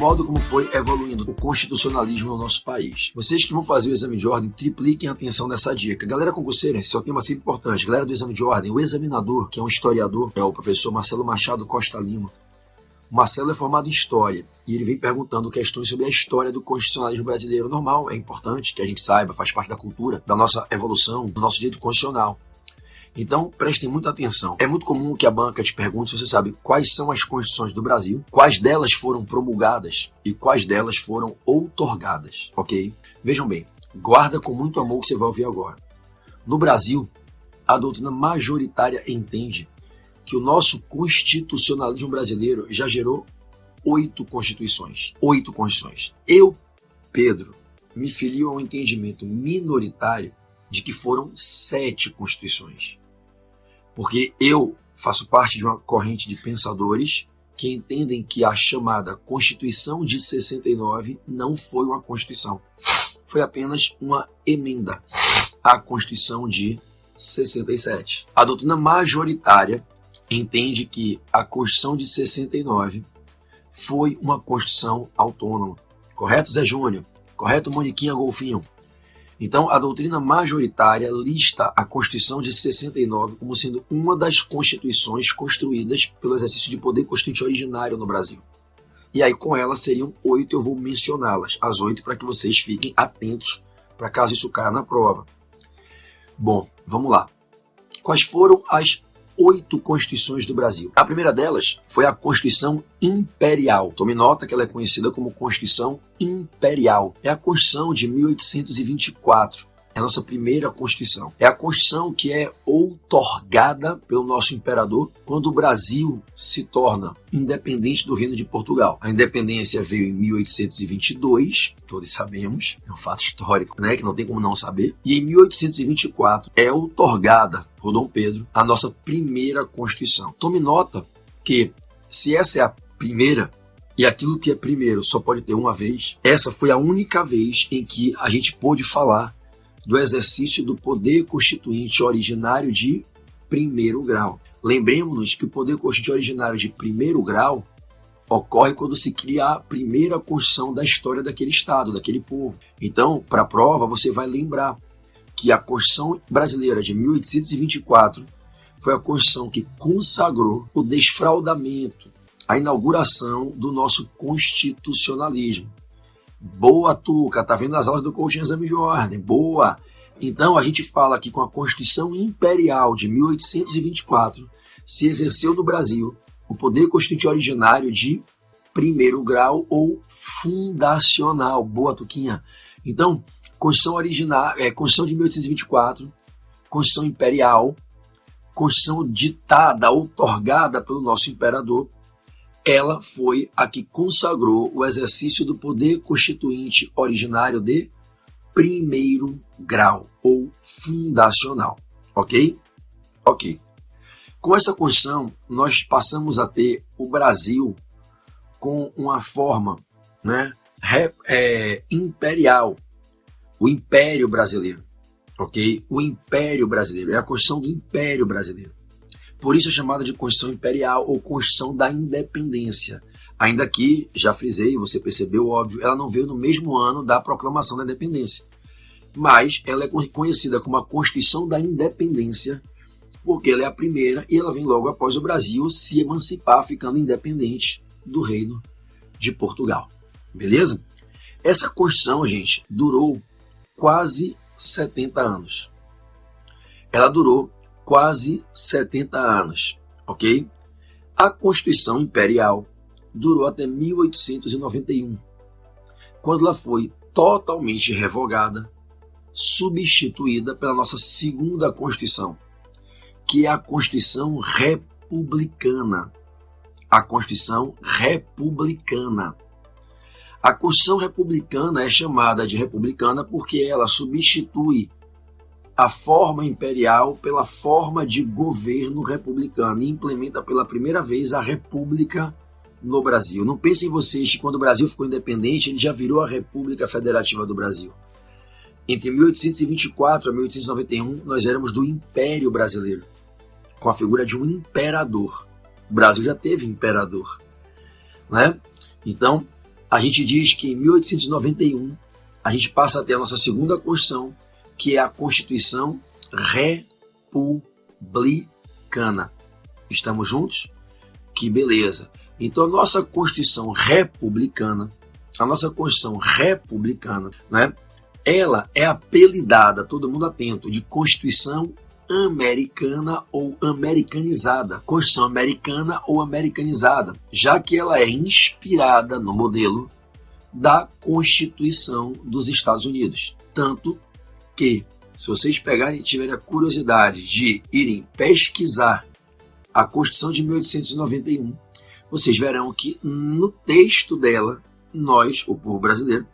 modo como foi evoluindo o constitucionalismo no nosso país. Vocês que vão fazer o exame de ordem, tripliquem a atenção nessa dica. Galera concurseira, esse é um tema sempre importante. Galera do exame de ordem, o examinador, que é um historiador, é o professor Marcelo Machado Costa Lima. O Marcelo é formado em História e ele vem perguntando questões sobre a história do constitucionalismo brasileiro. Normal, é importante que a gente saiba, faz parte da cultura, da nossa evolução, do nosso direito constitucional. Então, prestem muita atenção. É muito comum que a banca te pergunte se você sabe quais são as constituições do Brasil, quais delas foram promulgadas e quais delas foram outorgadas, ok? Vejam bem, guarda com muito amor o que você vai ouvir agora. No Brasil, a doutrina majoritária entende que o nosso constitucionalismo brasileiro já gerou 8 constituições. 8 constituições. Eu, Pedro, me filio a um entendimento minoritário de que foram 7 constituições. Porque eu faço parte de uma corrente de pensadores que entendem que a chamada Constituição de 69 não foi uma Constituição. Foi apenas uma emenda à Constituição de 67. A doutrina majoritária entende que a Constituição de 69 foi uma Constituição autônoma. Correto, Zé Júnior? Correto, Moniquinha Golfinho? Então, a doutrina majoritária lista a Constituição de 69 como sendo uma das constituições construídas pelo exercício de poder constituinte originário no Brasil. E aí, com ela, seriam 8, eu vou mencioná-las, as 8, para que vocês fiquem atentos, para caso isso caia na prova. Bom, vamos lá. Quais foram as 8 constituições do Brasil? A primeira delas foi a Constituição Imperial. Tome nota que ela é conhecida como Constituição Imperial. É a Constituição de 1824. É a nossa primeira Constituição. É a Constituição que é outorgada pelo nosso imperador quando o Brasil se torna independente do Reino de Portugal. A independência veio em 1822, todos sabemos, é um fato histórico, né, que não tem como não saber. E em 1824 é outorgada por Dom Pedro a nossa primeira Constituição. Tome nota que se essa é a primeira, e aquilo que é primeiro só pode ter uma vez, essa foi a única vez em que a gente pôde falar do exercício do poder constituinte originário de primeiro grau. Lembremos-nos que o poder constituinte originário de primeiro grau ocorre quando se cria a primeira Constituição da história daquele Estado, daquele povo. Então, para a prova, você vai lembrar que a Constituição brasileira de 1824 foi a Constituição que consagrou o desfraudamento, a inauguração do nosso constitucionalismo. Boa, Tuca, tá vendo as aulas do coaching exame de ordem, boa. Então a gente fala aqui com a Constituição Imperial de 1824, se exerceu no Brasil o poder constituinte originário de primeiro grau ou fundacional. Boa, Tuquinha. Então, Constituição de 1824, Constituição Imperial, Constituição ditada, outorgada pelo nosso imperador, ela foi a que consagrou o exercício do poder constituinte originário de primeiro grau ou fundacional. Ok? Ok. Com essa Constituição, nós passamos a ter o Brasil com uma forma, né, imperial. O Império Brasileiro. Ok? O Império Brasileiro. É a Constituição do Império Brasileiro. Por isso é chamada de Constituição Imperial ou Constituição da Independência. Ainda que, já frisei, você percebeu, óbvio, ela não veio no mesmo ano da proclamação da independência. Mas ela é conhecida como a Constituição da Independência porque ela é a primeira e ela vem logo após o Brasil se emancipar, ficando independente do Reino de Portugal. Beleza? Essa Constituição, gente, durou quase 70 anos. Ela durou quase 70 anos, ok? A Constituição Imperial durou até 1891, quando ela foi totalmente revogada, substituída pela nossa segunda Constituição, que é a Constituição Republicana. A Constituição Republicana. A Constituição Republicana é chamada de republicana porque ela substitui a forma imperial pela forma de governo republicano e implementa pela primeira vez a república no Brasil. Não pensem vocês que quando o Brasil ficou independente, ele já virou a República Federativa do Brasil. Entre 1824 a 1891, nós éramos do Império Brasileiro, com a figura de um imperador. O Brasil já teve imperador, né? Então, a gente diz que em 1891 a gente passa a ter a nossa segunda Constituição, que é a Constituição Republicana. Estamos juntos? Que beleza! Então a nossa Constituição Republicana, né, ela é apelidada, todo mundo atento, de Constituição Americana ou Americanizada. Constituição Americana ou Americanizada, já que ela é inspirada no modelo da Constituição dos Estados Unidos. Tanto que, se vocês pegarem e tiverem a curiosidade de irem pesquisar a Constituição de 1891, vocês verão que no texto dela, nós, o povo brasileiro,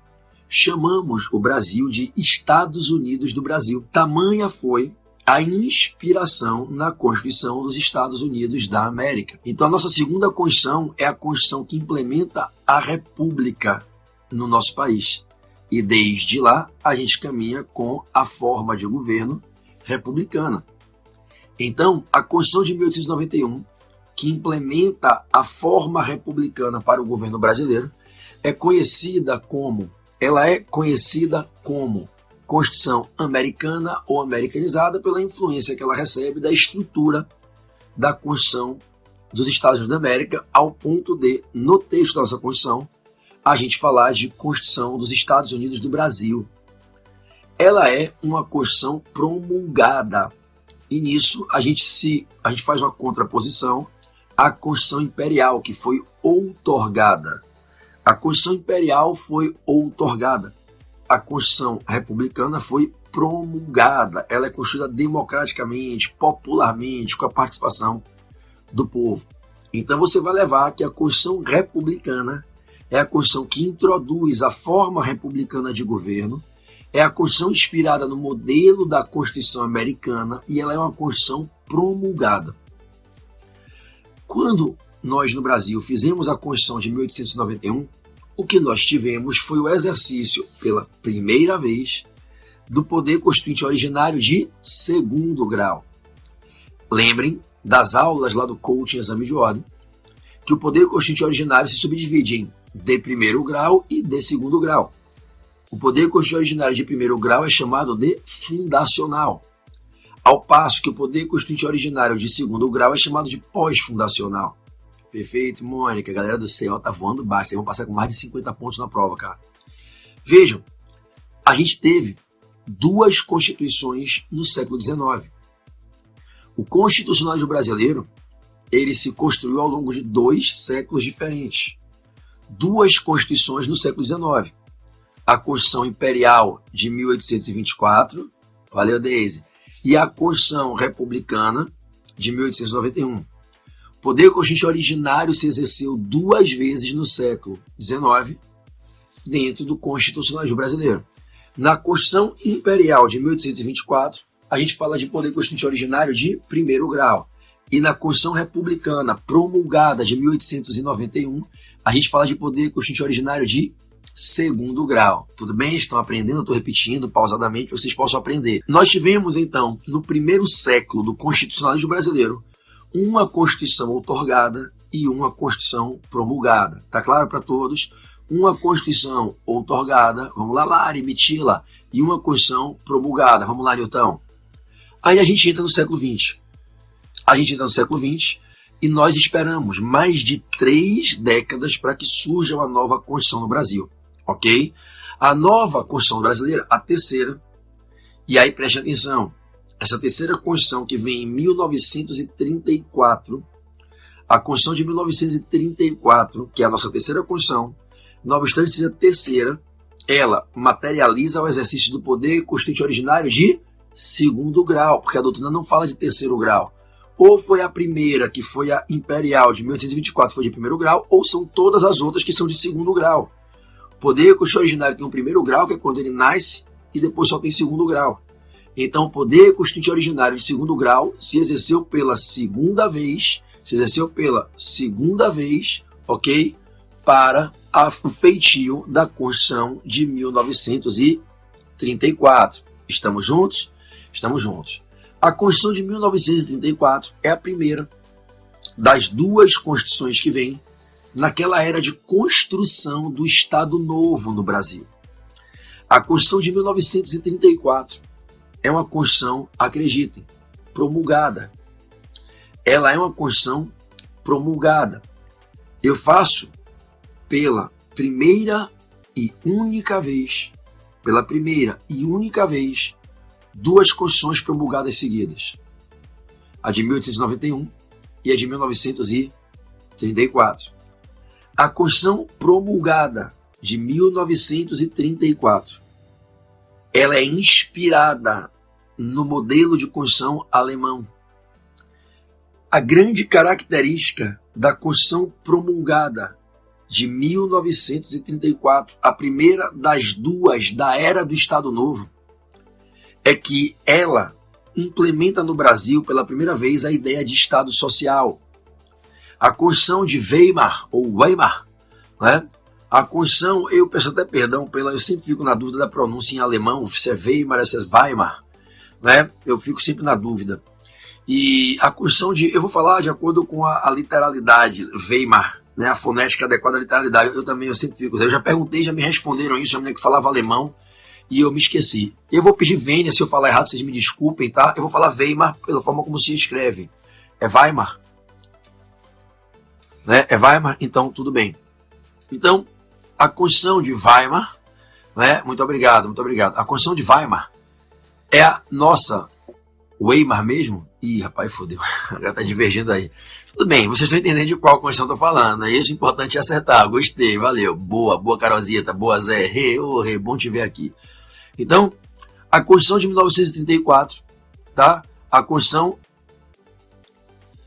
chamamos o Brasil de Estados Unidos do Brasil. Tamanha foi a inspiração na Constituição dos Estados Unidos da América. Então a nossa segunda Constituição é a Constituição que implementa a República no nosso país. E desde lá a gente caminha com a forma de governo republicana. Então a Constituição de 1891, que implementa a forma republicana para o governo brasileiro, é conhecida como Constituição Americana ou Americanizada pela influência que ela recebe da estrutura da Constituição dos Estados Unidos da América, ao ponto de, no texto da nossa Constituição, a gente falar de Constituição dos Estados Unidos do Brasil. Ela é uma Constituição promulgada, e nisso a gente faz uma contraposição à Constituição Imperial, que foi outorgada. A Constituição Imperial foi outorgada. A Constituição Republicana foi promulgada. Ela é construída democraticamente, popularmente, com a participação do povo. Então você vai levar que a Constituição Republicana é a Constituição que introduz a forma republicana de governo, é a Constituição inspirada no modelo da Constituição Americana e ela é uma Constituição promulgada. Quando nós no Brasil fizemos a Constituição de 1891, o que nós tivemos foi o exercício, pela primeira vez, do poder constituinte originário de segundo grau. Lembrem das aulas lá do coaching exame de ordem, que o poder constituinte originário se subdivide em de primeiro grau e de segundo grau. O poder constituinte originário de primeiro grau é chamado de fundacional, ao passo que o poder constituinte originário de segundo grau é chamado de pós-fundacional. Perfeito, Mônica. A galera do céu tá voando baixo. Vocês vão passar com mais de 50 pontos na prova, cara. Vejam, a gente teve duas constituições no século XIX. O constitucionalismo brasileiro, ele se construiu ao longo de 2 séculos diferentes. Duas constituições no século XIX. A Constituição Imperial de 1824, valeu, Deise, e a Constituição Republicana de 1891. O poder constituinte originário se exerceu 2 vezes no século XIX dentro do constitucionalismo brasileiro. Na Constituição Imperial de 1824, a gente fala de poder constituinte originário de primeiro grau. E na Constituição Republicana promulgada de 1891, a gente fala de poder constituinte originário de segundo grau. Tudo bem? Estão aprendendo? Eu estou repetindo pausadamente para vocês possam aprender. Nós tivemos, então, no primeiro século do constitucionalismo brasileiro, uma Constituição outorgada e uma Constituição promulgada. Tá claro para todos? Uma Constituição outorgada, vamos lá, Lari, Mitila, e uma Constituição promulgada. Vamos lá, Nilton. Aí a gente entra no século XX. E nós esperamos mais de 3 décadas para que surja uma nova Constituição no Brasil. Ok? A nova Constituição brasileira, a terceira, e aí preste atenção, essa terceira Constituição que vem em 1934, a Constituição de 1934, que é a nossa terceira Constituição, não obstante seja terceira, ela materializa o exercício do poder constituinte originário de segundo grau, porque a doutrina não fala de terceiro grau. Ou foi a primeira, que foi a Imperial de 1824, foi de primeiro grau, ou são todas as outras que são de segundo grau. O poder constituinte originário tem um primeiro grau, que é quando ele nasce, e depois só tem segundo grau. Então, o poder constituinte originário de segundo grau se exerceu pela segunda vez, ok? Para o feitio da Constituição de 1934. Estamos juntos? Estamos juntos. A Constituição de 1934 é a primeira das 2 constituições que vem naquela era de construção do Estado Novo no Brasil. A Constituição de 1934 é uma Constituição, acreditem, promulgada. Ela é uma Constituição promulgada. Eu faço pela primeira e única vez, duas Constituições promulgadas seguidas. A de 1891 e a de 1934. A Constituição promulgada de 1934, ela é inspirada no modelo de Constituição alemão. A grande característica da Constituição promulgada de 1934, a primeira das duas da era do Estado Novo, é que ela implementa no Brasil pela primeira vez a ideia de Estado Social. A Constituição de Weimar, ou Weimar, né? A Constituição, eu peço até perdão, eu sempre fico na dúvida da pronúncia em alemão, se é Weimar, se é Weimar, né? Eu fico sempre na dúvida. E a Constituição eu vou falar de acordo com a literalidade, Weimar, né? A fonética adequada à literalidade, eu sempre fico, eu já perguntei, já me responderam isso, a menina que falava alemão, e eu me esqueci. Eu vou pedir vênia, se eu falar errado, vocês me desculpem, tá? Eu vou falar Weimar pela forma como se escreve. É Weimar? Né? É Weimar? Então, tudo bem. Então, a Constituição de Weimar, né? Muito obrigado. A Constituição de Weimar é a nossa Weimar mesmo? Ih, rapaz, fodeu. Já tá divergindo aí. Tudo bem, vocês estão entendendo de qual Constituição eu tô falando, né? Isso é importante acertar. Gostei, valeu. Boa, Carolzita. Boa, Zé. Rê, bom te ver aqui. Então, a Constituição de 1934, tá? A Constituição...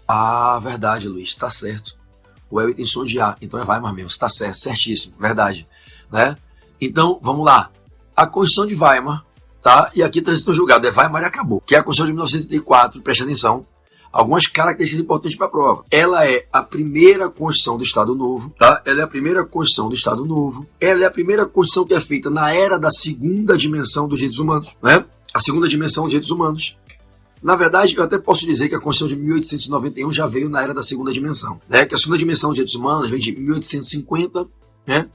Ah, verdade, Luiz, tá certo. O El tem som de A, então é Weimar mesmo, está certo, certíssimo, verdade, né? Então, vamos lá. A Constituição de Weimar, tá? E aqui transitou julgado, é Weimar e acabou. Que é a Constituição de 1934, preste atenção, algumas características importantes para a prova. Ela é a primeira Constituição do Estado Novo, tá? Ela é a primeira Constituição do Estado Novo. Ela é a primeira Constituição que é feita na era da segunda dimensão dos direitos humanos, né? A segunda dimensão dos direitos humanos. Na verdade, eu até posso dizer que a Constituição de 1891 já veio na era da segunda dimensão, né? Que a segunda dimensão dos direitos humanos vem de 1850, né?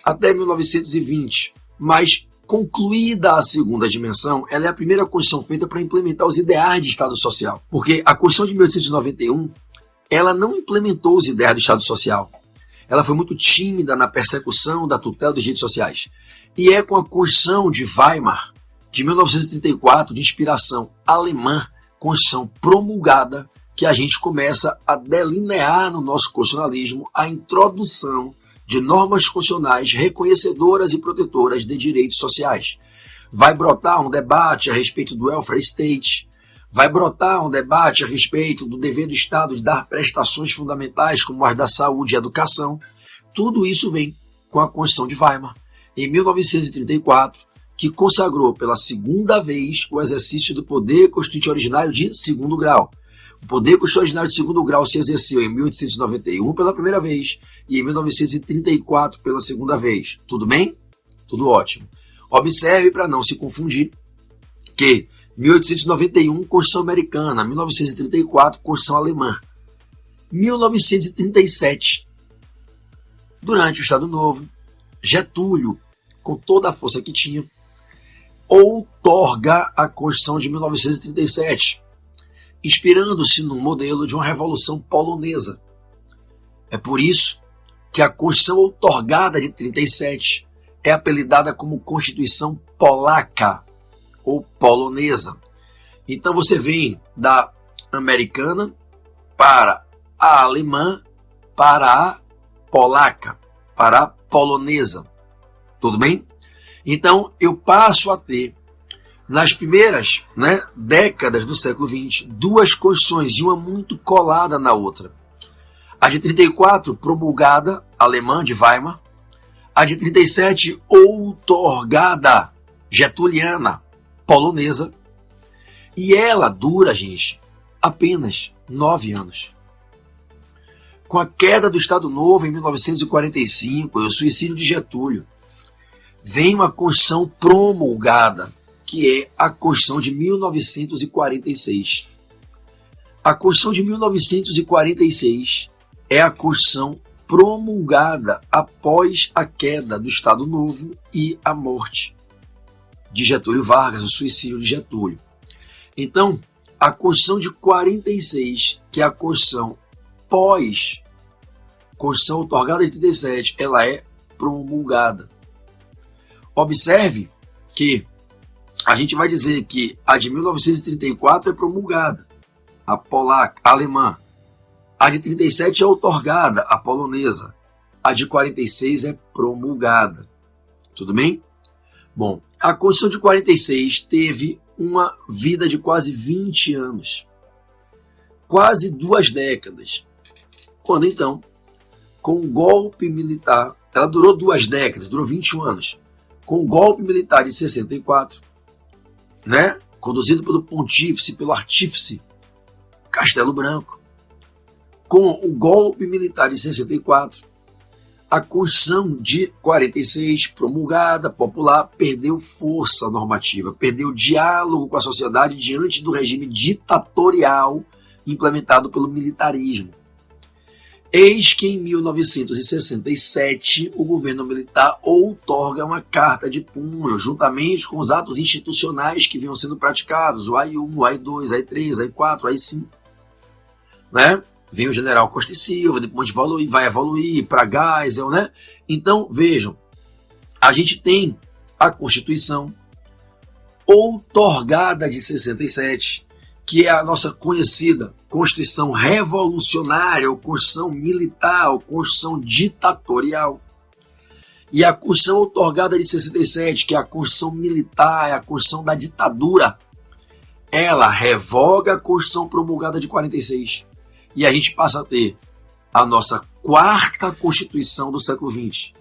Até 1920. Mas, concluída a segunda dimensão, ela é a primeira Constituição feita para implementar os ideais de Estado Social. Porque a Constituição de 1891, ela não implementou os ideais do Estado Social. Ela foi muito tímida na persecução da tutela dos direitos sociais. E é com a Constituição de Weimar, de 1934, de inspiração alemã, Constituição promulgada, que a gente começa a delinear no nosso constitucionalismo a introdução de normas constitucionais reconhecedoras e protetoras de direitos sociais. Vai brotar um debate a respeito do welfare state, vai brotar um debate a respeito do dever do Estado de dar prestações fundamentais, como as da saúde e educação. Tudo isso vem com a Constituição de Weimar, em 1934, que consagrou pela segunda vez o exercício do poder constituinte originário de segundo grau. O poder constituinte originário de segundo grau se exerceu em 1891 pela primeira vez e em 1934 pela segunda vez. Tudo bem? Tudo ótimo. Observe para não se confundir que 1891, Constituição Americana, 1934, Constituição Alemã. 1937, durante o Estado Novo, Getúlio, com toda a força que tinha, outorga a Constituição de 1937, inspirando-se num modelo de uma revolução polonesa. É por isso que a Constituição outorgada de 37 é apelidada como Constituição Polaca ou polonesa. Então você vem da americana para a alemã, para a polaca, para a polonesa. Tudo bem? Então, eu passo a ter, nas primeiras décadas do século XX, duas constituições, e uma muito colada na outra. A de 34, promulgada, alemã, de Weimar. A de 37, outorgada, getuliana, polonesa. E ela dura, gente, apenas 9 anos. Com a queda do Estado Novo em 1945, e o suicídio de Getúlio, vem uma Constituição promulgada, que é a Constituição de 1946. A Constituição de 1946 é a Constituição promulgada após a queda do Estado Novo e a morte de Getúlio Vargas, o suicídio de Getúlio. Então, a Constituição de 46, que é a Constituição Constituição otorgada em 37, ela é promulgada. Observe que a gente vai dizer que a de 1934 é promulgada, a polaca, a alemã. A de 37 é otorgada, a polonesa. A de 46 é promulgada. Tudo bem? Bom, a Constituição de 46 teve uma vida de quase 20 anos. Quase 2 décadas. Quando então, com o golpe militar, ela durou 2 décadas, durou 21 anos. Com o golpe militar de 64, né, conduzido pelo pontífice, pelo artífice Castelo Branco, com o golpe militar de 64, a Constituição de 46, promulgada, popular, perdeu força normativa, perdeu diálogo com a sociedade diante do regime ditatorial implementado pelo militarismo. Eis que em 1967 o governo militar outorga uma carta de punho, juntamente com os atos institucionais que vinham sendo praticados, o AI-1, o AI-2, o AI-3, o AI-4, o AI-5. Né? Vem o general Costa e Silva, depois vai evoluir para Geisel, né? Então, vejam, a gente tem a Constituição outorgada de 67, que é a nossa conhecida Constituição Revolucionária, ou Constituição Militar, ou Constituição Ditatorial. E a Constituição outorgada de 67, que é a Constituição Militar, é a Constituição da ditadura, ela revoga a Constituição promulgada de 46. E a gente passa a ter a nossa 4ª Constituição do século XX,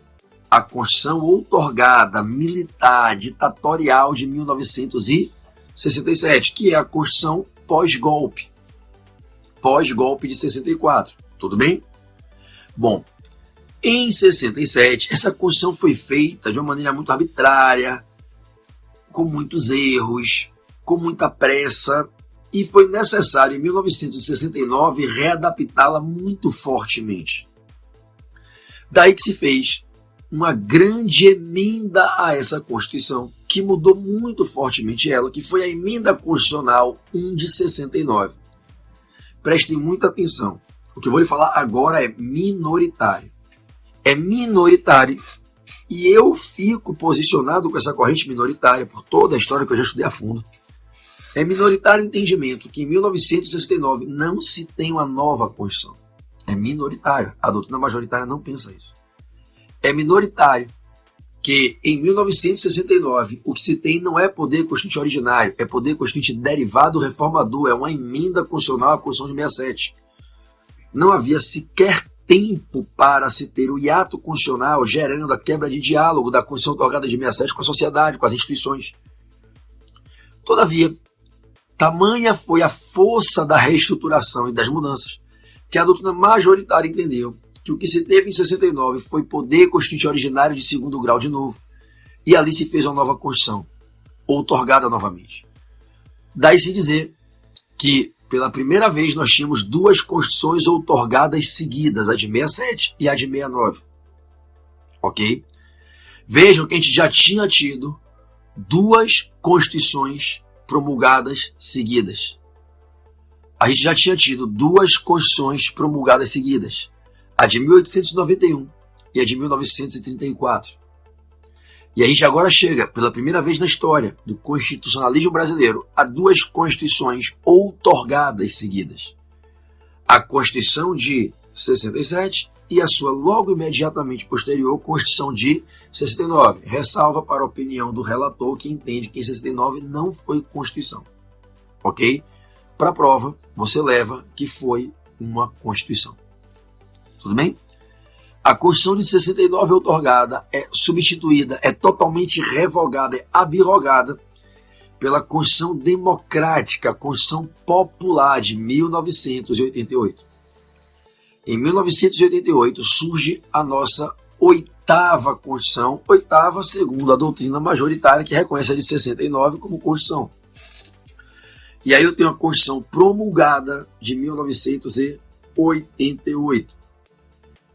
a Constituição outorgada militar ditatorial de 1967, que é a Constituição pós-golpe de 64, tudo bem? Bom, em 67, essa Constituição foi feita de uma maneira muito arbitrária, com muitos erros, com muita pressa, e foi necessário, em 1969, readaptá-la muito fortemente. Daí que se fez uma grande emenda a essa Constituição, que mudou muito fortemente ela, que foi a Emenda Constitucional 1 de 69. Prestem muita atenção. O que eu vou lhe falar agora é minoritário. É minoritário, e eu fico posicionado com essa corrente minoritária por toda a história que eu já estudei a fundo. É minoritário o entendimento que em 1969 não se tem uma nova Constituição. É minoritário. A doutrina majoritária não pensa isso. É minoritário que em 1969 o que se tem não é poder constituinte originário, é poder constituinte derivado reformador, é uma emenda constitucional à Constituição de 67. Não havia sequer tempo para se ter o hiato constitucional gerando a quebra de diálogo da Constituição otorgada de 67 com a sociedade, com as instituições. Todavia, tamanha foi a força da reestruturação e das mudanças que a doutrina majoritária entendeu que o que se teve em 69 foi poder constituinte originário de 2º grau de novo, e ali se fez uma nova Constituição, outorgada novamente. Daí se dizer que, pela primeira vez, nós tínhamos 2 Constituições outorgadas seguidas, a de 67 e a de 69. Ok? Vejam que a gente já tinha tido 2 Constituições promulgadas seguidas. A gente já tinha tido 2 Constituições promulgadas seguidas, a de 1891 e a de 1934. E a gente agora chega, pela primeira vez na história do constitucionalismo brasileiro, a 2 Constituições outorgadas seguidas. A Constituição de 67 e a sua logo imediatamente posterior Constituição de 69. Ressalva para a opinião do relator que entende que em 69 não foi Constituição. Ok? Para a prova, você leva que foi uma Constituição. Tudo bem? A Constituição de 69 outorgada é substituída, é totalmente revogada, é abrogada pela Constituição Democrática, a Constituição Popular de 1988. Em 1988 surge a nossa 8ª Constituição, 8ª segundo a doutrina majoritária que reconhece a de 69 como Constituição. E aí eu tenho a Constituição promulgada de 1988.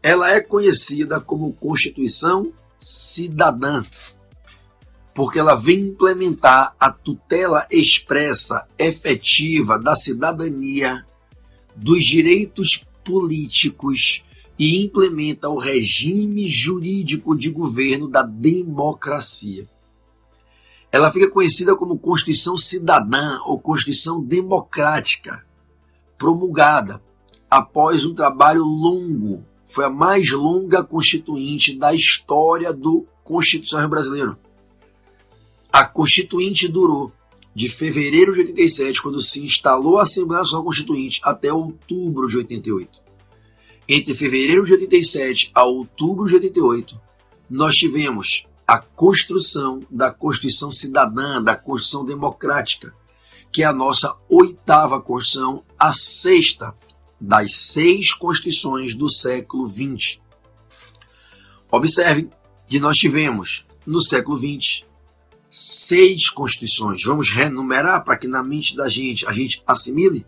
ela é conhecida como Constituição Cidadã, porque ela vem implementar a tutela expressa, efetiva da cidadania, dos direitos políticos e implementa o regime jurídico de governo da democracia. Ela fica conhecida como Constituição Cidadã ou Constituição Democrática, promulgada após um trabalho longo. Foi a mais longa constituinte da história do constitucionalismo brasileiro. A Constituinte durou de fevereiro de 87, quando se instalou a Assembleia Nacional Constituinte, até outubro de 88. Entre fevereiro de 87 a outubro de 88, nós tivemos a construção da Constituição Cidadã, da Constituição Democrática, que é a nossa 8ª Constituição, a 6ª das 6 Constituições do século XX. Observem que nós tivemos, no século XX, 6 Constituições. Vamos renumerar para que na mente da gente a gente assimile?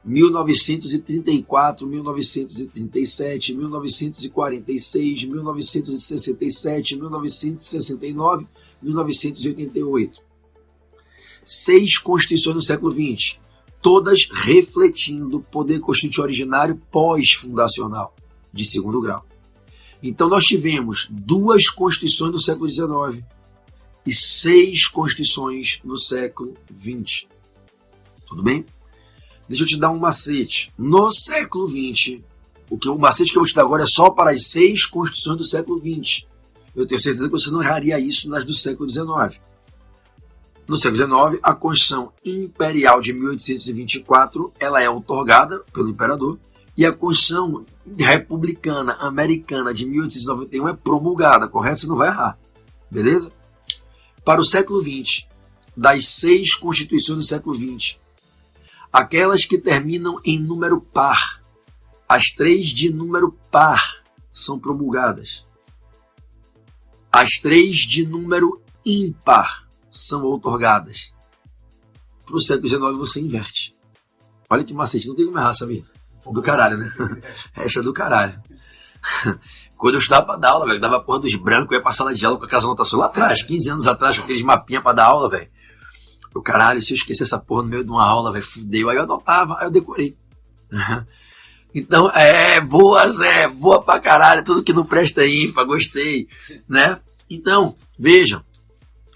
1934, 1937, 1946, 1967, 1969, 1988. 6 constituições no século XX, todas refletindo o poder constituinte originário pós-fundacional, de 2º grau. Então nós tivemos 2 constituições no século XIX e 6 constituições no século XX. Tudo bem? Deixa eu te dar um macete. No século XX, o macete que eu vou te dar agora é só para as 6 constituições do século XX. Eu tenho certeza que você não erraria isso nas do século XIX. No século XIX, a Constituição Imperial de 1824 ela é outorgada pelo imperador, e a Constituição Republicana Americana de 1891 é promulgada, correto? Você não vai errar. Beleza? Para o século XX, das 6 constituições do século XX, aquelas que terminam em número par, as 3 de número par são promulgadas. As 3 de número ímpar são outorgadas. Para o século XIX você inverte. Olha que macete, não tem como errar, sabia? Do caralho, né? Essa é do caralho. Quando eu estudava para dar aula, velho, dava a porra dos brancos, eu ia pra sala de aula com aquelas anotações lá atrás, 15 anos atrás, com aqueles mapinhas para dar aula, velho. Eu, caralho, se eu esquecer essa porra no meio de uma aula, velho, fudeu. Aí eu anotava, aí eu decorei. Então, boa pra caralho, tudo que não presta é ímpar, gostei, né? Então, vejam,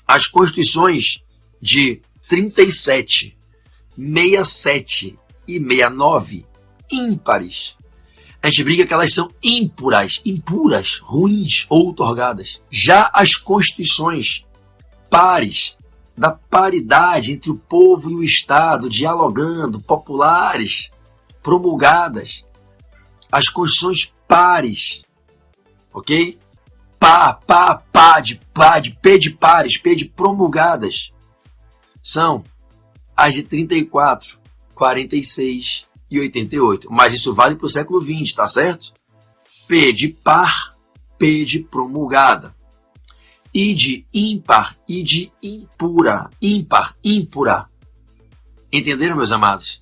as constituições de 37, 67 e 69, ímpares. A gente brinca que elas são impuras, ruins ou outorgadas. Já as constituições pares, da paridade entre o povo e o Estado, dialogando, populares, promulgadas. As constituições pares, ok? P de pares, P de promulgadas, são as de 34, 46 e 88. Mas isso vale para o século XX, tá certo? P de par, P de promulgada. I de ímpar, I de impura. Ímpar, ímpura. Entenderam, meus amados?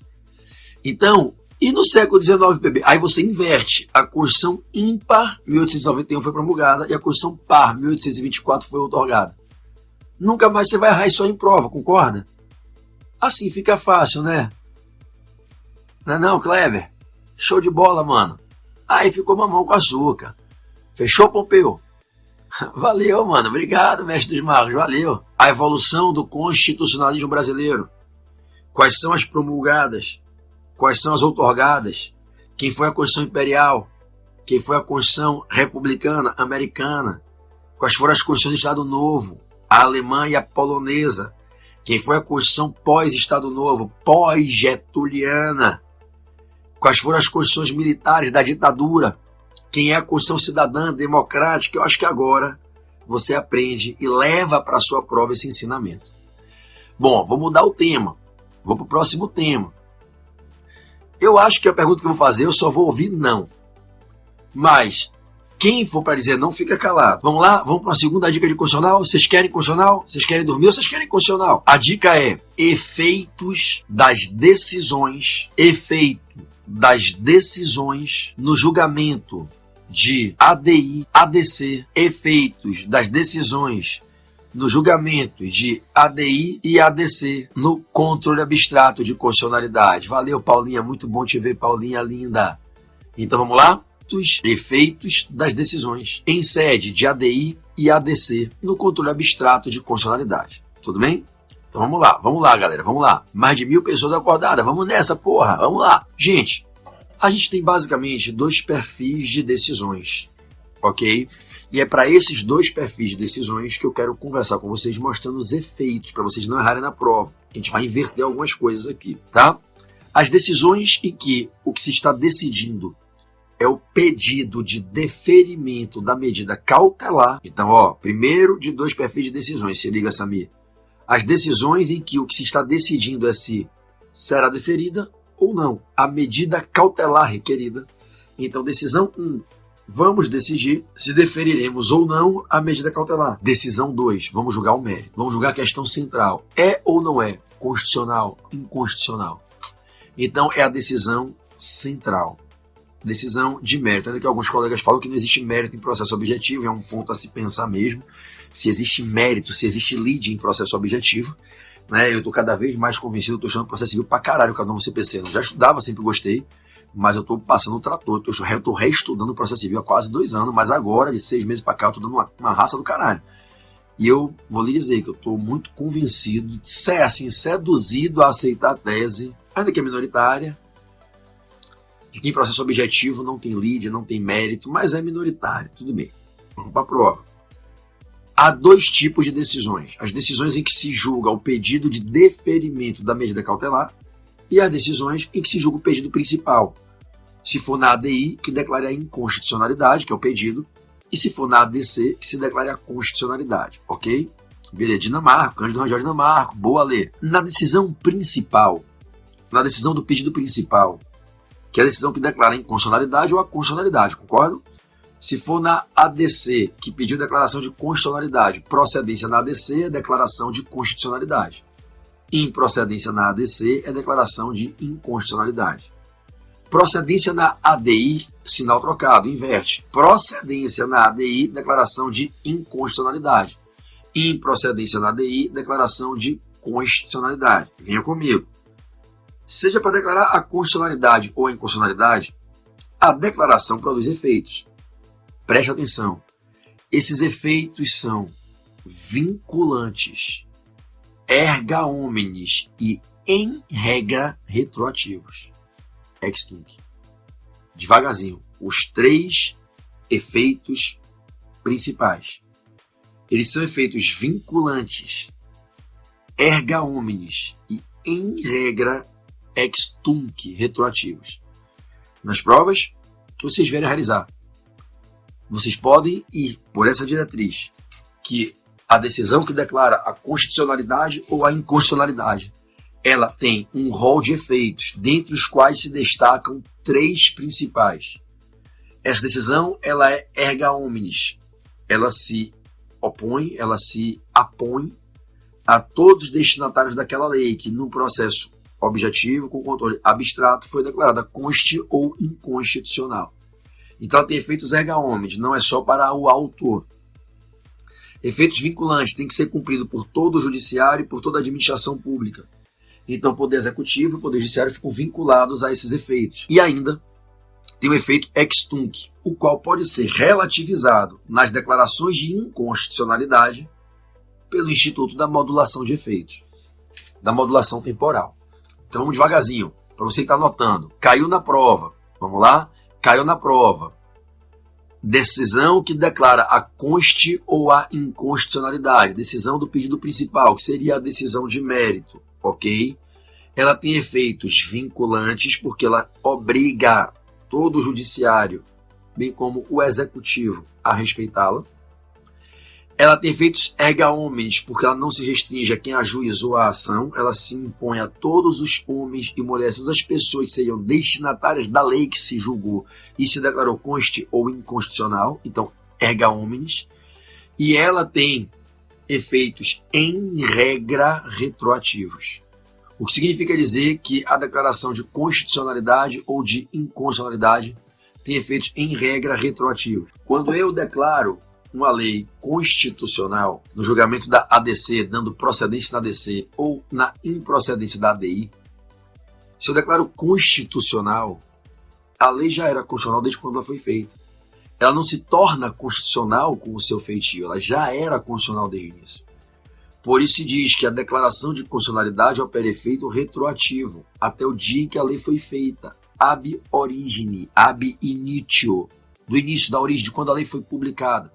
Então, e no século XIX, bebê? Aí você inverte. A Constituição ímpar, 1891, foi promulgada, e a Constituição par, 1824, foi outorgada. Nunca mais você vai errar isso aí em prova, concorda? Assim fica fácil, né? Não é não, Kleber? Show de bola, mano. Aí ficou mamão com açúcar. Fechou, Pompeu? Valeu, mano. Obrigado, mestre dos magos. Valeu. A evolução do constitucionalismo brasileiro. Quais são as promulgadas? Quais são as outorgadas? Quem foi a Constituição Imperial? Quem foi a Constituição Republicana Americana? Quais foram as Constituições do Estado Novo? A alemã e a polonesa. Quem foi a Constituição pós-Estado Novo? Pós-Getuliana. Quais foram as constituições militares da ditadura? Quem é a Constituição Cidadã Democrática? Eu acho que agora você aprende e leva para a sua prova esse ensinamento. Bom, vou mudar o tema. Vou para o próximo tema. Eu acho que a pergunta que eu vou fazer, eu só vou ouvir não. Mas quem for para dizer não, fica calado. Vamos lá? Vamos para a segunda dica de constitucional? Vocês querem constitucional? Vocês querem dormir ou vocês querem constitucional? A dica é efeitos das decisões. Efeito das decisões no julgamento de ADI, ADC, efeitos das decisões no julgamento de ADI e ADC no controle abstrato de constitucionalidade. Valeu, Paulinha, muito bom te ver, Paulinha linda. Então vamos lá? Os efeitos das decisões em sede de ADI e ADC no controle abstrato de constitucionalidade. Tudo bem? Então vamos lá, galera, vamos lá. Mais de 1000 pessoas acordadas, vamos nessa, porra, vamos lá. Gente, a gente tem basicamente 2 perfis de decisões, ok? E é para esses 2 perfis de decisões que eu quero conversar com vocês, mostrando os efeitos, para vocês não errarem na prova. A gente vai inverter algumas coisas aqui, tá? As decisões em que o que se está decidindo é o pedido de deferimento da medida cautelar. Então, ó, primeiro de 2 perfis de decisões, se liga, Samir. As decisões em que o que se está decidindo é se será deferida ou não a medida cautelar requerida. Então, decisão 1. Vamos decidir se deferiremos ou não a medida cautelar. Decisão 2. Vamos julgar o mérito. Vamos julgar a questão central. É ou não é constitucional, inconstitucional? Então, é a decisão central. Decisão de mérito. Ainda que alguns colegas falam que não existe mérito em processo objetivo, é um ponto a se pensar mesmo. Se existe mérito, se existe lead em processo objetivo, né? Eu estou cada vez mais convencido, estou estudando processo civil pra caralho, cada um no CPC. Eu já estudava, sempre gostei, mas eu estou passando o trator, eu estou reestudando o processo civil há quase 2 anos, mas agora, de 6 meses para cá, eu estou dando uma raça do caralho. E eu vou lhe dizer que eu estou muito convencido, assim, seduzido a aceitar a tese, ainda que é minoritária, de que em processo objetivo não tem lead, não tem mérito, mas é minoritário, tudo bem. Vamos para a prova. Há 2 tipos de decisões. As decisões em que se julga o pedido de deferimento da medida cautelar e as decisões em que se julga o pedido principal. Se for na ADI, que declare a inconstitucionalidade, que é o pedido, e se for na ADC, que se declare a constitucionalidade, ok? Beleza, Dinamarca, Cândido Rangel Dinamarca, boa ler. Na decisão principal, na decisão do pedido principal, que é a decisão que declara a inconstitucionalidade ou a constitucionalidade, concordo? Se for na ADC, que pediu declaração de constitucionalidade, procedência na ADC é declaração de constitucionalidade. Improcedência na ADC é declaração de inconstitucionalidade. Procedência na ADI, sinal trocado, inverte. Procedência na ADI, declaração de inconstitucionalidade. Improcedência na ADI, declaração de constitucionalidade. Venha comigo. Seja para declarar a constitucionalidade ou a inconstitucionalidade, a declaração produz efeitos. Preste atenção, esses efeitos são vinculantes, erga omnes e, em regra, retroativos. Ex tunc. Devagarzinho, os 3 efeitos principais. Eles são efeitos vinculantes, erga omnes e, em regra, ex tunc, retroativos. Nas provas que vocês vierem realizar, vocês podem ir por essa diretriz, que a decisão que declara a constitucionalidade ou a inconstitucionalidade, ela tem um rol de efeitos, dentre os quais se destacam 3 principais. Essa decisão, ela é erga omnes, ela se opõe, ela se apõe a todos os destinatários daquela lei, que no processo objetivo, com controle abstrato, foi declarada consti ou inconstitucional. Então ela tem efeitos erga omnes, não é só para o autor. Efeitos vinculantes têm que ser cumpridos por todo o judiciário e por toda a administração pública. Então o Poder Executivo e o Poder Judiciário ficam vinculados a esses efeitos. E ainda tem o efeito ex tunc, o qual pode ser relativizado nas declarações de inconstitucionalidade pelo Instituto da Modulação de Efeitos, da modulação temporal. Então vamos devagarzinho, para você que está anotando. Caiu na prova, vamos lá? Caiu na prova. Decisão que declara a consti ou a inconstitucionalidade. Decisão do pedido principal, que seria a decisão de mérito, ok? Ela tem efeitos vinculantes, porque ela obriga todo o judiciário, bem como o executivo, a respeitá-la. Ela tem efeitos erga omnes, porque ela não se restringe a quem ajuizou a ação, ela se impõe a todos os homens e mulheres, todas as pessoas que seriam destinatárias da lei que se julgou e se declarou consti ou inconstitucional, então erga omnes. E ela tem efeitos em regra retroativos, o que significa dizer que a declaração de constitucionalidade ou de inconstitucionalidade tem efeitos em regra retroativos. Quando eu declaro uma lei constitucional no julgamento da ADC, dando procedência na ADC ou na improcedência da ADI, se eu declaro constitucional, a lei já era constitucional desde quando ela foi feita. Ela não se torna constitucional com o seu feitio, ela já era constitucional desde o início. Por isso se diz que a declaração de constitucionalidade opera efeito retroativo, até o dia em que a lei foi feita, ab origine, ab initio, do início, da origem, de quando a lei foi publicada.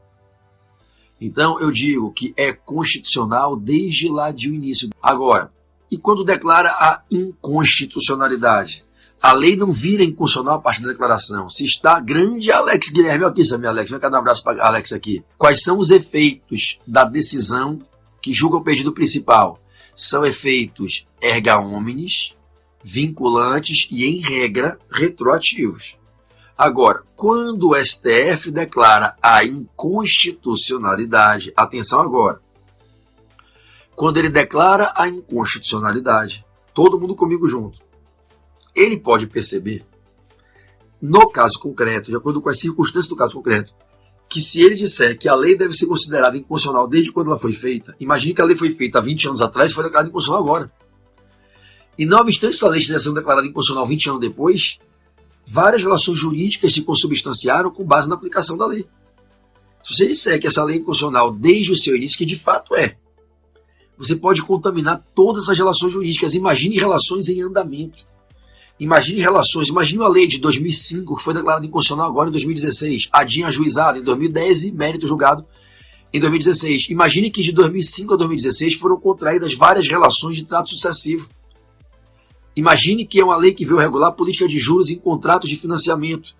Então eu digo que é constitucional desde lá de o início. Agora, e quando declara a inconstitucionalidade? A lei não vira inconstitucional a partir da declaração. Se está grande Alex Guilherme, aqui, Samir Alex, vem cá dar um abraço para Alex aqui. Quais são os efeitos da decisão que julga o pedido principal? São efeitos erga omnes, vinculantes e, em regra, retroativos. Agora, quando o STF declara a inconstitucionalidade, atenção agora, quando ele declara a inconstitucionalidade, todo mundo comigo junto, ele pode perceber, no caso concreto, de acordo com as circunstâncias do caso concreto, que se ele disser que a lei deve ser considerada inconstitucional desde quando ela foi feita, imagine que a lei foi feita há 20 anos atrás e foi declarada inconstitucional agora. E não obstante essa lei esteja sendo declarada inconstitucional 20 anos depois, várias relações jurídicas se consubstanciaram com base na aplicação da lei. Se você disser que essa lei é inconstitucional desde o seu início, que de fato é, você pode contaminar todas as relações jurídicas. Imagine relações em andamento. Imagine uma lei de 2005 que foi declarada inconstitucional agora em 2016, adinha ajuizada em 2010 e mérito julgado em 2016. Imagine que de 2005 a 2016 foram contraídas várias relações de trato sucessivo. Imagine que é uma lei que veio regular a política de juros em contratos de financiamento.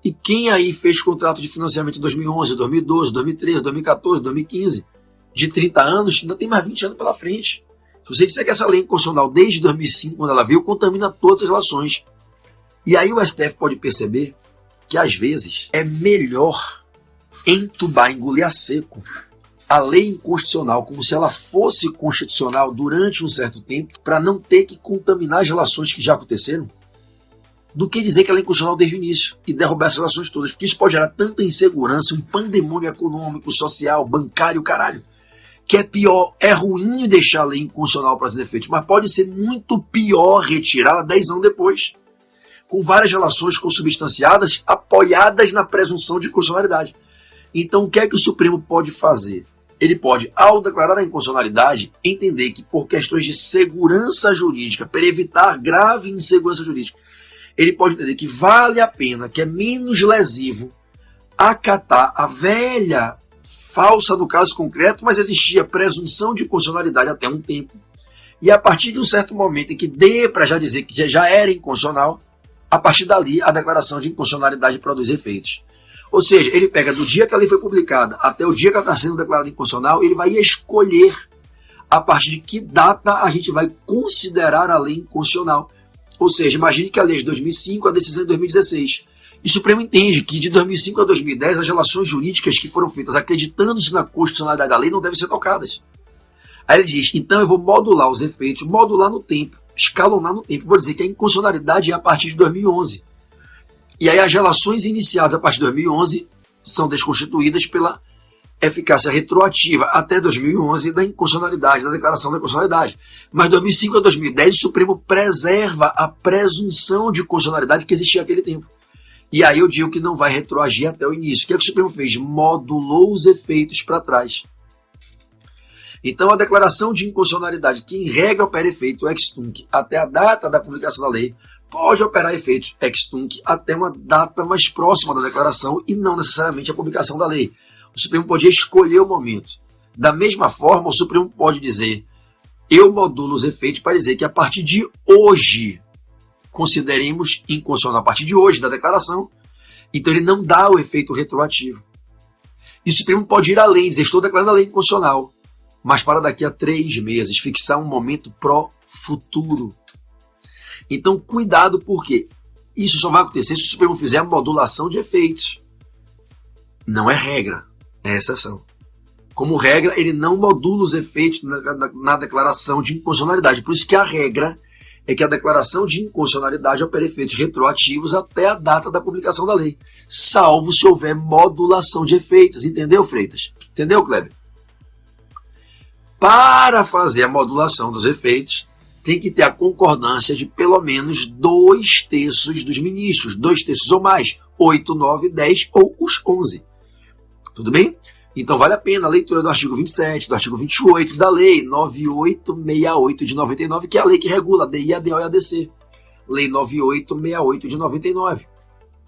E quem aí fez contrato de financiamento em 2011, 2012, 2013, 2014, 2015, de 30 anos, ainda tem mais 20 anos pela frente. Se você disser que essa lei é inconstitucional desde 2005, quando ela veio, contamina todas as relações. E aí o STF pode perceber que, às vezes, é melhor entubar, engolir a seco a lei inconstitucional, como se ela fosse constitucional durante um certo tempo, para não ter que contaminar as relações que já aconteceram, do que dizer que ela é inconstitucional desde o início e derrubar essas relações todas. Porque isso pode gerar tanta insegurança, um pandemônio econômico, social, bancário, caralho, que é pior, é ruim deixar a lei inconstitucional para ter efeitos, mas pode ser muito pior retirá-la 10 anos depois, com várias relações consubstanciadas apoiadas na presunção de constitucionalidade. Então, o que é que o Supremo pode fazer? Ele pode, ao declarar a inconstitucionalidade, entender que por questões de segurança jurídica, para evitar grave insegurança jurídica, ele pode entender que vale a pena, que é menos lesivo, acatar a velha, falsa no caso concreto, mas existia presunção de constitucionalidade até um tempo. E a partir de um certo momento em que dê para já dizer que já era inconstitucional, a partir dali a declaração de inconstitucionalidade produz efeitos. Ou seja, ele pega do dia que a lei foi publicada até o dia que ela está sendo declarada inconstitucional, ele vai escolher a partir de que data a gente vai considerar a lei inconstitucional. Ou seja, imagine que a lei é de 2005, a decisão é de 2016. E o Supremo entende que de 2005 a 2010 as relações jurídicas que foram feitas acreditando-se na constitucionalidade da lei não devem ser tocadas. Aí ele diz, então eu vou modular os efeitos, modular no tempo, escalonar no tempo. Vou dizer que a inconstitucionalidade é a partir de 2011. E aí as relações iniciadas a partir de 2011 são desconstituídas pela eficácia retroativa até 2011 da inconstitucionalidade, da declaração da inconstitucionalidade. Mas de 2005 a 2010 o Supremo preserva a presunção de constitucionalidade que existia naquele tempo. E aí eu digo que não vai retroagir até o início. O que é que o Supremo fez? Modulou os efeitos para trás. Então a declaração de inconstitucionalidade, que em regra opera efeito ex tunc até a data da publicação da lei, pode operar efeitos ex tunc até uma data mais próxima da declaração e não necessariamente a publicação da lei. O Supremo podia escolher o momento. Da mesma forma, o Supremo pode dizer, eu modulo os efeitos para dizer que a partir de hoje, consideremos inconstitucional a partir de hoje, da declaração, então ele não dá o efeito retroativo. E o Supremo pode ir além, dizer, estou declarando a lei inconstitucional, mas para daqui a 3 meses, fixar um momento pró-futuro. Então, cuidado, porque isso só vai acontecer se o Supremo fizer a modulação de efeitos. Não é regra, é exceção. Como regra, ele não modula os efeitos na declaração de inconstitucionalidade. Por isso que a regra é que a declaração de inconstitucionalidade opera efeitos retroativos até a data da publicação da lei, salvo se houver modulação de efeitos. Entendeu, Freitas? Entendeu, Kleber? Para fazer a modulação dos efeitos, tem que ter a concordância de pelo menos 2/3 dos ministros, 2/3 ou mais, 8, 9, 10 ou os 11. Tudo bem? Então vale a pena a leitura do artigo 27, do artigo 28 da lei 9868 de 99, que é a lei que regula a DI, a DO e a ADC. Lei 9868 de 99.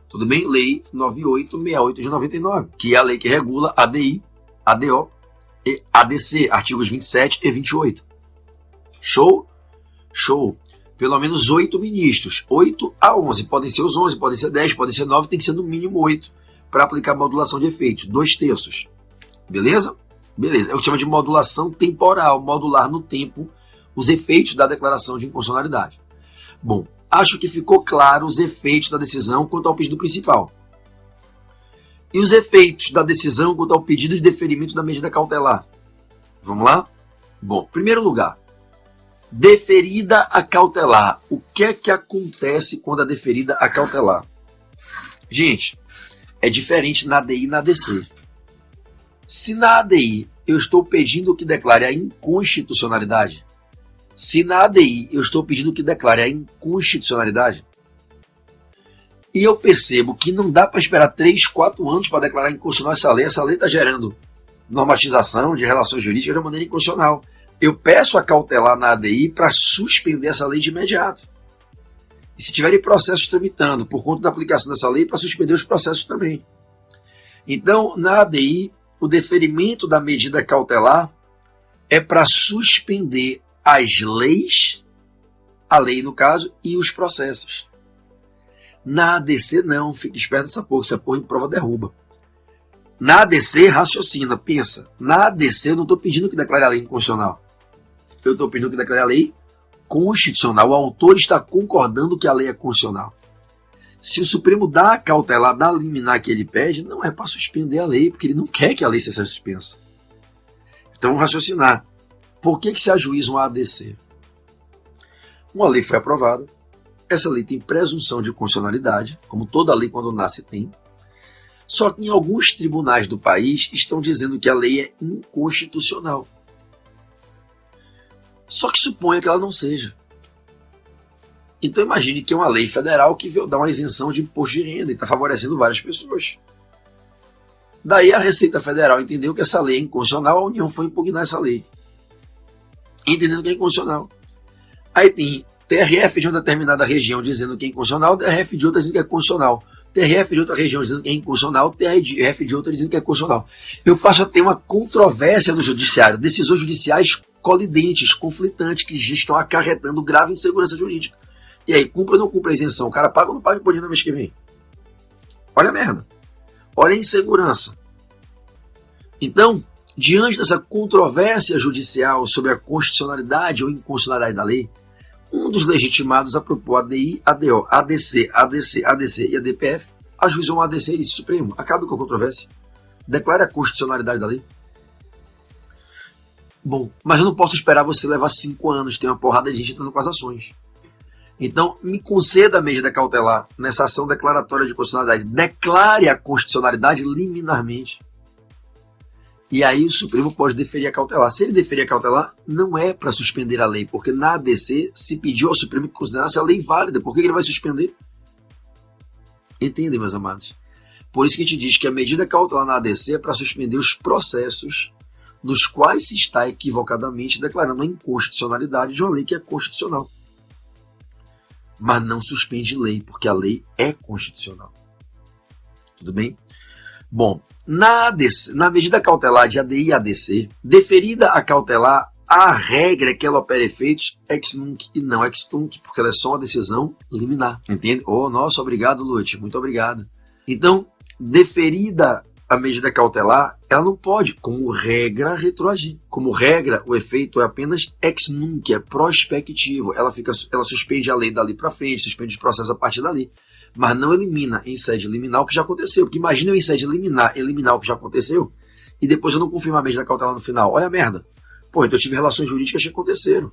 Tudo bem? Lei 9868 de 99, que é a lei que regula a DI, a DO e a ADC, artigos 27 e 28. Show? Show. Pelo menos 8 ministros, 8 a 11, podem ser os 11, podem ser 10, podem ser 9, tem que ser no mínimo 8 para aplicar modulação de efeitos, 2/3. Beleza? Beleza. É o que chama de modulação temporal, modular no tempo os efeitos da declaração de inconstitucionalidade. Bom, acho que ficou claro os efeitos da decisão quanto ao pedido principal. E os efeitos da decisão quanto ao pedido de deferimento da medida cautelar? Vamos lá? Bom, em primeiro lugar, deferida a cautelar. O que é que acontece quando é deferida a cautelar? Gente, é diferente na ADI e na ADC. Se na ADI eu estou pedindo que declare a inconstitucionalidade, se na ADI eu estou pedindo que declare a inconstitucionalidade, e eu percebo que não dá para esperar 3, 4 anos para declarar inconstitucional essa lei está gerando normatização de relações jurídicas de maneira inconstitucional. Eu peço a cautelar na ADI para suspender essa lei de imediato. E se tiverem processos tramitando por conta da aplicação dessa lei, para suspender os processos também. Então, na ADI, o deferimento da medida cautelar é para suspender as leis, a lei no caso, e os processos. Na ADC não, fica esperto nessa porra, essa porra em prova derruba. Na ADC, raciocina, pensa. Na ADC eu não estou pedindo que declare a lei inconstitucional. Eu estou pedindo que declare a lei constitucional. O autor está concordando que a lei é constitucional. Se o Supremo dá a cautelar, dá a liminar que ele pede, não é para suspender a lei, porque ele não quer que a lei seja suspensa. Então, vamos raciocinar. Por que se ajuiza uma ADC? Uma lei foi aprovada, essa lei tem presunção de constitucionalidade, como toda lei quando nasce tem, só que em alguns tribunais do país estão dizendo que a lei é inconstitucional. Só que suponha que ela não seja. Então imagine que é uma lei federal que veio dar uma isenção de imposto de renda e está favorecendo várias pessoas. Daí a Receita Federal entendeu que essa lei é inconstitucional, a União foi impugnar essa lei, entendendo que é inconstitucional. Aí tem TRF de uma determinada região dizendo que é inconstitucional, TRF de outra dizendo que é constitucional, TRF de outra região dizendo que é inconstitucional, TRF de outra dizendo que é constitucional. Eu passo a ter uma controvérsia no judiciário, decisões judiciais colidentes, conflitantes, que já estão acarretando grave insegurança jurídica. E aí, cumpre ou não cumpre a isenção? O cara paga ou não paga imposto na mês que vem? Olha a merda. Olha a insegurança. Então, diante dessa controvérsia judicial sobre a constitucionalidade ou inconstitucionalidade da lei, um dos legitimados a propor a DI, a DO, a ADC, a ADC, a ADC e a DPF ajuizou uma ADC e disse: Supremo, acabe com a controvérsia. Declare a constitucionalidade da lei. Bom, mas eu não posso esperar você levar 5 anos, tem uma porrada de gente entrando com as ações. Então, me conceda a medida cautelar nessa ação declaratória de constitucionalidade. Declare a constitucionalidade liminarmente. E aí o Supremo pode deferir a cautelar. Se ele deferir a cautelar, não é para suspender a lei, porque na ADC se pediu ao Supremo que considerasse a lei válida. Por que ele vai suspender? Entendem, meus amados? Por isso que a gente diz que a medida cautelar na ADC é para suspender os processos nos quais se está equivocadamente declarando a inconstitucionalidade de uma lei que é constitucional. Mas não suspende lei, porque a lei é constitucional. Tudo bem? Bom, na medida cautelar de ADI e ADC, deferida a cautelar, a regra é que ela opera efeitos ex nunc e não ex tunc, porque ela é só uma decisão liminar. Entende? Oh, nossa, obrigado, Lute, muito obrigado. Então, deferida a medida cautelar, ela não pode, como regra, retroagir. Como regra, o efeito é apenas ex nunc, é prospectivo. Ela suspende a lei dali para frente, suspende os processos a partir dali. Mas não elimina em sede liminar o que já aconteceu. Porque imagina eu em sede eliminar o que já aconteceu, e depois eu não confirmar a medida cautelar no final. Olha a merda. Pô, então eu tive relações jurídicas que aconteceram.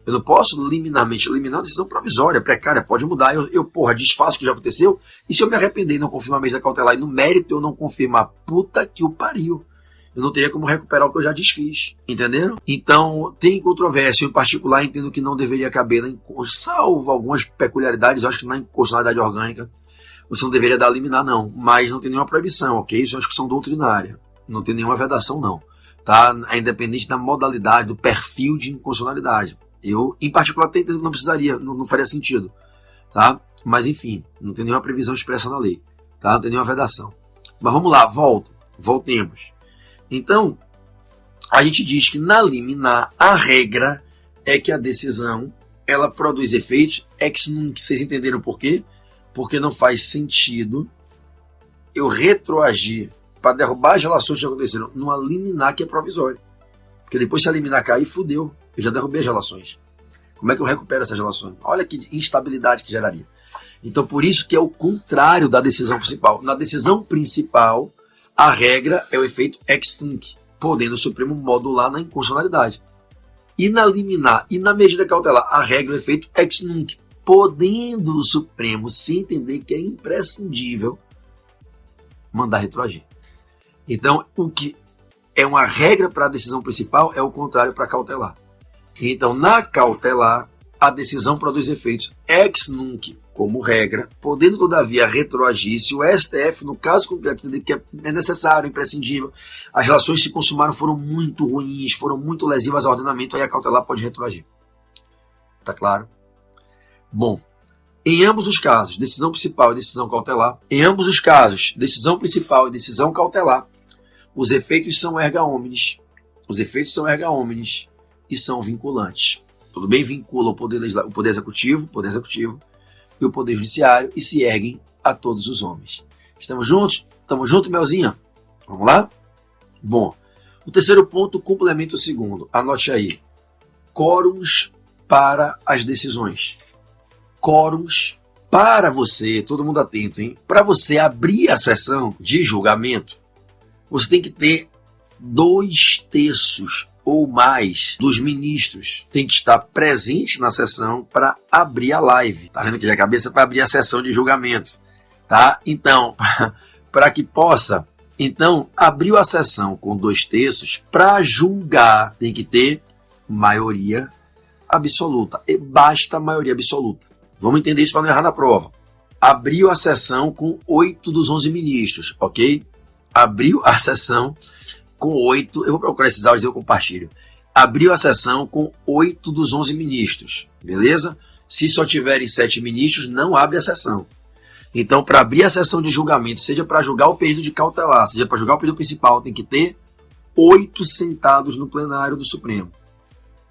Eu não posso liminarmente eliminar uma decisão provisória, precária, pode mudar. Eu desfaço o que já aconteceu. E se eu me arrepender e não confirmar a medida cautelar e no mérito eu não confirmar, puta que o pariu. Eu não teria como recuperar o que eu já desfiz, entenderam? Então, tem controvérsia. Eu, em particular, entendo que não deveria caber, salvo algumas peculiaridades, eu acho que na inconstitucionalidade orgânica, você não deveria dar a liminar, não. Mas não tem nenhuma proibição, ok? Isso é uma discussão doutrinária. Não tem nenhuma vedação, não. Tá? É independente da modalidade, do perfil de inconstitucionalidade. Eu, em particular, entendo que não precisaria, não faria sentido. Tá? Mas, enfim, não tem nenhuma previsão expressa na lei. Tá? Não tem nenhuma vedação. Mas vamos lá, voltemos. Então, a gente diz que na liminar, a regra é que a decisão, ela produz efeitos ex nunc. Vocês entenderam por quê? Porque não faz sentido eu retroagir para derrubar as relações que aconteceram numa liminar que é provisória. Porque depois se a liminar cair, fudeu. Eu já derrubei as relações. Como é que eu recupero essas relações? Olha que instabilidade que geraria. Então, por isso que é o contrário da decisão principal. Na decisão principal, a regra é o efeito ex nunc, podendo o Supremo modular na inconstitucionalidade. E na liminar e na medida cautelar, a regra é o efeito ex nunc, podendo o Supremo se entender que é imprescindível mandar retroagir. Então, o que é uma regra para a decisão principal é o contrário para a cautelar. Então, na cautelar, a decisão produz efeitos ex nunc, como regra, podendo todavia retroagir se o STF, no caso concreto, entender que é necessário, imprescindível, as relações que se consumaram foram muito ruins, foram muito lesivas ao ordenamento, aí a cautelar pode retroagir. Tá claro? Bom, em ambos os casos, decisão principal e decisão cautelar, os efeitos são erga omnes, e são vinculantes. Tudo bem? Vincula o poder executivo e o poder judiciário e se erguem a todos os homens. Estamos juntos? Estamos juntos, Melzinha? Vamos lá? Bom, o terceiro ponto complementa o segundo. Anote aí. Quórums para as decisões. Quórums para você, todo mundo atento, hein? Para você abrir a sessão de julgamento, você tem que ter 2/3 ou mais dos ministros tem que estar presente na sessão para abrir a live. Tá vendo que a cabeça para abrir a sessão de julgamentos, tá? Então, para que possa, abriu a sessão com 2/3 para julgar, tem que ter maioria absoluta. E basta maioria absoluta. Vamos entender isso para não errar na prova. Abriu a sessão com 8 dos 11 ministros, ok? Abriu a sessão com 8, eu vou procurar esses áudios e eu compartilho. Abriu a sessão com 8 dos 11 ministros, beleza? Se só tiverem 7 ministros, não abre a sessão. Então, para abrir a sessão de julgamento, seja para julgar o pedido de cautelar, seja para julgar o pedido principal, tem que ter 8 sentados no plenário do Supremo.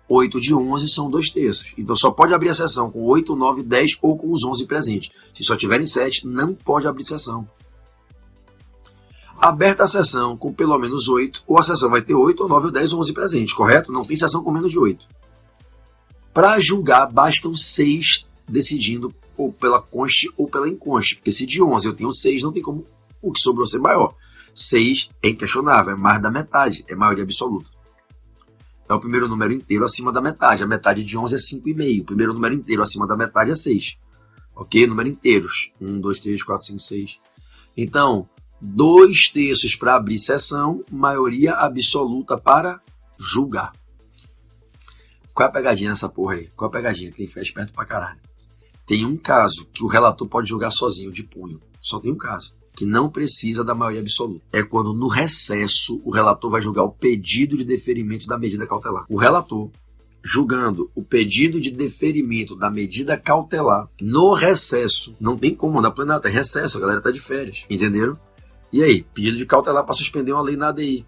8 de 11 são 2/3. Então, só pode abrir a sessão com 8, 9, 10 ou com os 11 presentes. Se só tiverem 7, não pode abrir sessão. Aberta a sessão com pelo menos 8, ou a sessão vai ter 8, ou 9, ou 10, ou 11 presentes, correto? Não tem sessão com menos de 8. Para julgar, bastam 6 decidindo ou pela conste ou pela inconste, porque se de 11 eu tenho 6, não tem como o que sobrou ser maior. 6 é inquestionável, é mais da metade, é maioria absoluta. É o primeiro número inteiro acima da metade. A metade de 11 é 5,5. O primeiro número inteiro acima da metade é 6. Ok? Número inteiros. 1, 2, 3, 4, 5, 6. Então, 2/3 para abrir sessão, maioria absoluta para julgar. Qual é a pegadinha nessa porra aí? Qual é a pegadinha? Tem que ficar esperto pra caralho. Tem um caso que o relator pode julgar sozinho, de punho. Só tem um caso. Que não precisa da maioria absoluta. É quando no recesso o relator vai julgar o pedido de deferimento da medida cautelar. O relator, julgando o pedido de deferimento da medida cautelar no recesso, não tem como mandar plenário, tá em recesso, a galera tá de férias, entenderam? E aí, pedido de cautelar para suspender uma lei na ADI.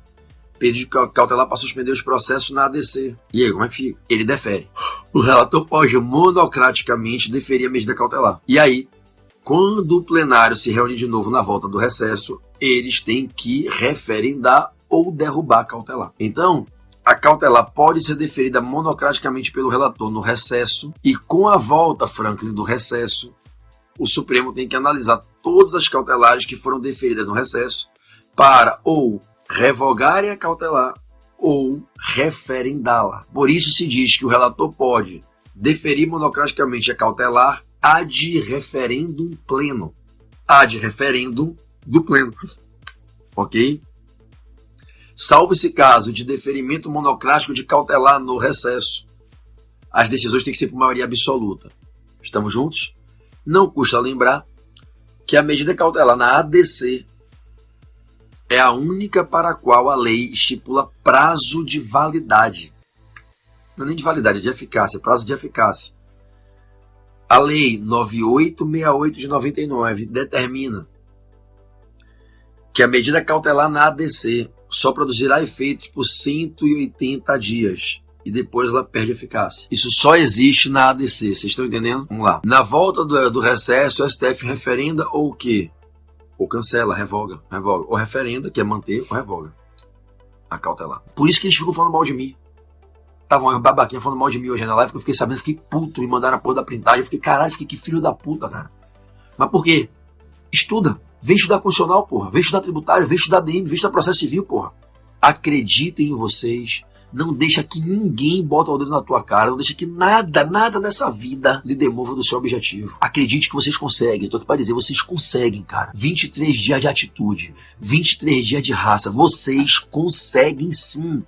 Pedido de cautelar para suspender os processos na ADC. E aí, como é que fica? Ele defere. O relator pode monocraticamente deferir a medida cautelar. E aí, quando o plenário se reúne de novo na volta do recesso, eles têm que referendar ou derrubar a cautelar. Então, a cautelar pode ser deferida monocraticamente pelo relator no recesso e com a volta, Franklin, do recesso, o Supremo tem que analisar todas as cautelares que foram deferidas no recesso para ou revogarem a cautelar ou referendá-la. Por isso se diz que o relator pode Deferir monocraticamente a cautelar ad referendum pleno. Ad referendum do pleno. Ok? Salvo esse caso de deferimento monocrático de cautelar no recesso, as decisões têm que ser por maioria absoluta. Estamos juntos? Não custa lembrar que a medida cautelar na ADC é a única para a qual a lei estipula prazo de validade. Não é nem de validade, é de eficácia, prazo de eficácia. A lei 9868 de 99 determina que a medida cautelar na ADC só produzirá efeitos por 180 dias e depois ela perde eficácia. Isso só existe na ADC, vocês estão entendendo? Vamos lá. Na volta do recesso, o STF referenda ou o quê? Ou cancela, revoga. Ou referenda, que é manter, ou revoga a cautelar. Por isso que eles ficam falando mal de mim. Estavam um babaquinha falando mal de mim hoje na live, que eu fiquei sabendo, fiquei puto, me mandaram a porra da printagem, eu fiquei, caralho, que filho da puta, cara. Mas por quê? Estuda. Vem estudar constitucional, porra. Vem estudar tributário, vem estudar DM, vem estudar processo civil, porra. Acreditem em vocês. Não deixa que ninguém bota o dedo na tua cara. Não deixa que nada dessa vida lhe demova do seu objetivo. Acredite que vocês conseguem. Eu tô aqui pra dizer, vocês conseguem, cara. 23 dias de atitude. 23 dias de raça. Vocês conseguem sim.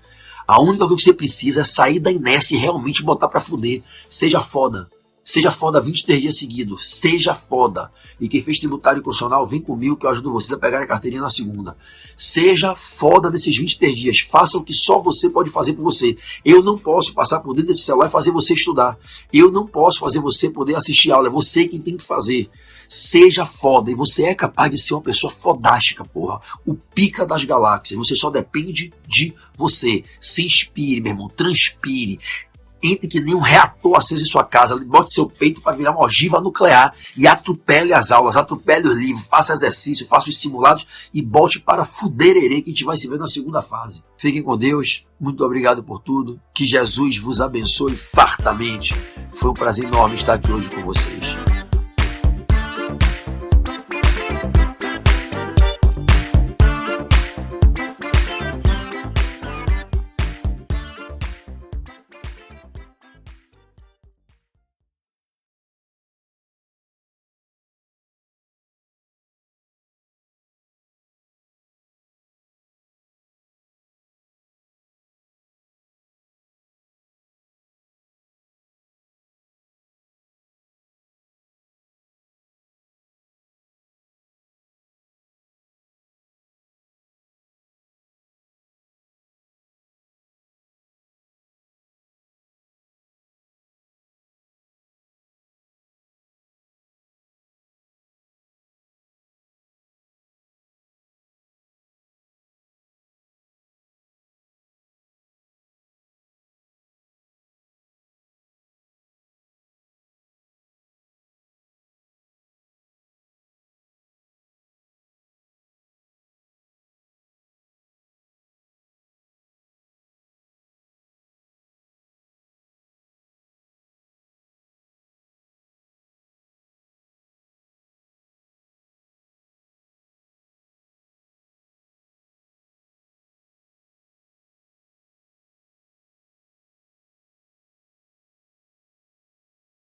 A única coisa que você precisa é sair da inércia e realmente botar pra fuder. Seja foda. Seja foda 23 dias seguidos. Seja foda. E quem fez tributário e constitucional, vem comigo que eu ajudo vocês a pegar a carteirinha na segunda. Seja foda nesses 23 dias. Faça o que só você pode fazer por você. Eu não posso passar por dentro desse celular e fazer você estudar. Eu não posso fazer você poder assistir aula. É você quem tem que fazer. Seja foda. E você é capaz de ser uma pessoa fodástica, porra. O pica das galáxias. Você só depende de você. Se inspire, meu irmão. Transpire. Entre que nem um reator aceso em sua casa, bote seu peito para virar uma ogiva nuclear e atropele as aulas, atropele os livros, faça exercício, faça os simulados e bote para fudererê que a gente vai se ver na segunda fase. Fiquem com Deus, muito obrigado por tudo, que Jesus vos abençoe fartamente. Foi um prazer enorme estar aqui hoje com vocês.